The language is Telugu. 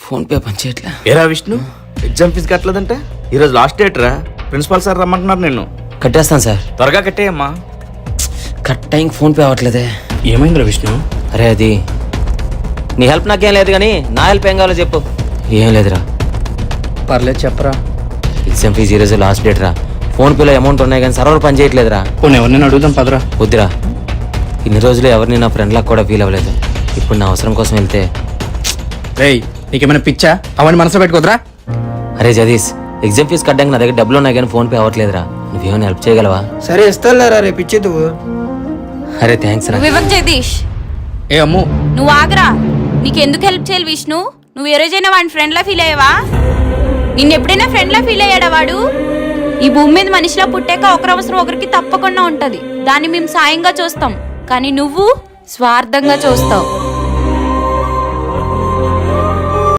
Phone pay పనిచేయట్లే. ఏరా విష్ణు, ఎగ్జామ్ ఫీజు కట్టలేదంటే ఈరోజు లాస్ట్ డేట్ రా. ప్రిన్సిపాల్ సార్ రమ్మంటున్నారు నిన్ను. కట్టేస్తాను సార్. త్వరగా కట్టేయమ్మా. కట్ టైంకి ఫోన్ పే అవ్వట్లేదే. ఏమైందిరా విష్ణు? అరే అది నీ హెల్ప్ నాకేం లేదు కానీ నా హెల్ప్ ఏం కావాలో చెప్పు. ఏం లేదురా. పర్లేదు చెప్పరా. ఎగ్జామ్ ఫీజు ఈరోజు లాస్ట్ డేట్ రా. ఫోన్ పేలో అమౌంట్ ఉన్నాయి కానీ సర్వర్ పని చేయట్లేదురా. పోనీ ఎవరిని అడుగుదాం పదరా. వద్దురా, ఇన్ని రోజులు ఎవరిని నా ఫ్రెండ్లకు కూడా ఫీల్ అవ్వలేదు. ఇప్పుడు నా అవసరం కోసం వెళ్తే. రేయ్ నీకేమైనా పిచ్చా? అవన్నీ మనసులో పెట్టుకోదరా. అరే జదీష్, ఎగ్జామ్ ఫీజు కట్టడానికి నా దగ్గర డబ్బులు ఉన్నాయి కానీ ఫోన్ పే అవ్వట్లేదురా. నువ్వేమైనా హెల్ప్ చేయగలవా? సరే ఇస్తానులేరా, రేపు ఇచ్చేది. అరే థ్యాంక్స్ రా. వివేక్ జగదీష్, ఏ అమ్ము, నువ్వు ఆగరా. నీకెందుకు హెల్ప్ చేయాలి విష్ణు? నువ్వు ఏ రోజైనా వాడిని ఫ్రెండ్లా ఫీల్ అయ్యావా? నిన్ను ఎప్పుడైనా ఫ్రెండ్లా ఫీల్ అయ్యాడా వాడు? ఈ భూమి మీద మనిషిలా పుట్టాక ఒకరి అవసరం ఒకరికి తప్పకుండా ఉంటది. దాన్ని మేము సాయంగా చూస్తాం, కానీ నువ్వు స్వార్థంగా చూస్తావు.